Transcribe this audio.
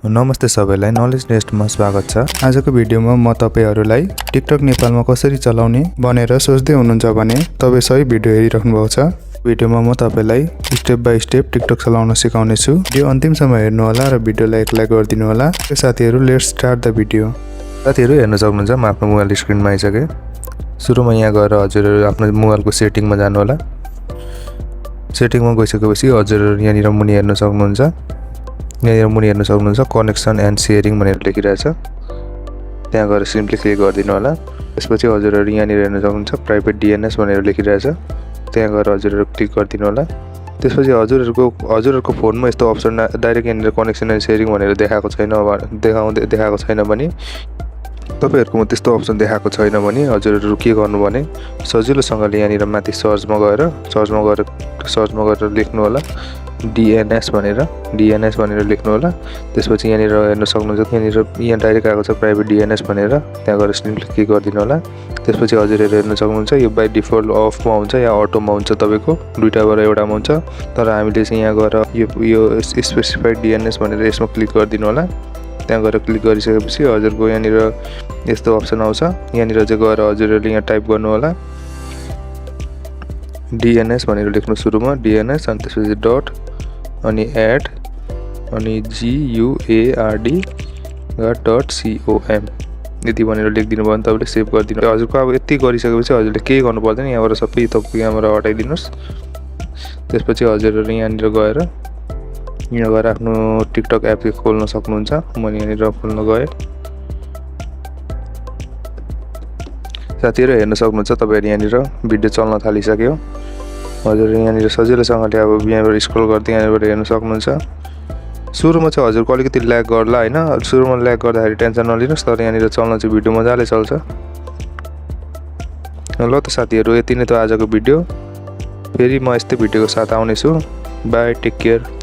नमस्ते सबैलाई नलेज नेस्टमा स्वागत छ। आजको भिडियोमा म तपाईहरुलाई टिकटक नेपालमा कसरी चलाउने भनेर सोच्दै हुनुहुन्छ भने तपाई सही भिडियो हेरिराख्नु भएको छ। भिडियोमा म तपाईलाई स्टेप बाइ स्टेप टिकटक चलाउन सिकाउने छु। भिडियो अन्तिमसम्म हेर्नु होला र भिडियोलाई एक लाइक गरिदिनु होला। साथीहरु लेट्स स्टार्ट द भिडियो। साथीहरु हेर्न सक्नुहुन्छ म आफ्नो मोबाइल स्क्रिनमा आइसके। सुरुमा यहाँ गएर हजुरहरु आफ्नो मोबाइलको सेटिङमा जानु होला। सेटिङमा गइसकेपछि हजुरहरु यहाँनिर मुनि हेर्न सक्नुहुन्छ। यहाँ मुनि हेर्न सक्नुहुन्छ कनेक्सन एन्ड शेयरिङ भनेर लेखिरहेछ। त्यहाँ गएर सिम्पली क्लिक गरिदिनु होला। त्यसपछि हजुरहरु यहाँनिर हेर्न सक्नुहुन्छ प्राइभेट डीएनएस भनेर लेखिरहेछ। त्यहाँ गएर हजुरहरु क्लिक गरिदिनु होला। त्यसपछि हजुरहरुको फोनमा यस्तो अप्सन डाइरेक्ट यहाँनिर कनेक्सन एन्ड शेयरिङ भनेर देखाएको छैन भने तपाईहरुकोमा त्यस्तो अप्सन देखाएको छैन भने हजुरहरु के गर्नु भने सजिलोसँगले यहाँनिर माथि सर्चमा गएर लेख्नु होला डीएनएस भनेर लेख्नु होला। त्यसपछि यहाँनिर हेर्न सक्नुहुन्छ यहाँ डाइरेक्ट आएको छ प्राइभेट डीएनएस भनेर। त्यहाँ गएर सिम्पली क्लिक गरिदिनु होला। त्यसपछि हजुरहरु हेर्न सक्नुहुन्छ यो बाइ डिफल्ट अफमा हुन्छ या अटोमा हुन्छ, तपाईको दुईटाबाट एउटामा हुन्छ। तर हामीले चाहिँ यहाँ गएर यो स्पेसिफाइड डीएनएस भनेर यसमा क्लिक गरिदिनु होला। त्यहाँ गएर क्लिक गरिसकेपछि हजुरको यहाँनिर यस्तो अप्सन आउँछ। यहाँनिर चाहिँ गएर हजुरहरुले यहाँ टाइप गर्नु होला डीएनएस भनेर लेख्नु सुरुमा डीएनएस अनि त्यसपछि डट अनि एड अनि GUARD.com यति भनेर लेखिदिनु भयो भने तपाईले सेभ गरिदिनु। हजुरको अब यति गरिसकेपछि हजुरले केही गर्नु पर्दैन। यहाँबाट सबै तपाईको यहाँबाट हटाइदिनुस्। त्यसपछि हजुरहरु यहाँनिर गएर आफ्नो टिकटक एप खोल्न सक्नुहुन्छ। म यहाँनिर खोल्न गए। साथीहरु हेर्न सक्नुहुन्छ तपाईहरु यहाँनिर भिडियो चल्न थालिसक्यो। हजुर यहाँनिर सजिलोसँगले अब यहाँबाट स्क्रल गर्दै यहाँबाट हेर्न सक्नुहुन्छ। सुरुमा चाहिँ हजुरको अलिकति ल्याग गर्ला हैन। सुरुमा ल्याग गर्दाखेरि टेन्सन नलिनुस्, तर यहाँनिर चल्न चाहिँ भिडियो मजाले चल्छ। ल त साथीहरु यति नै त आजको भिडियो। फेरि म यस्तै भिडियोको साथ आउने छु। Bye, take care.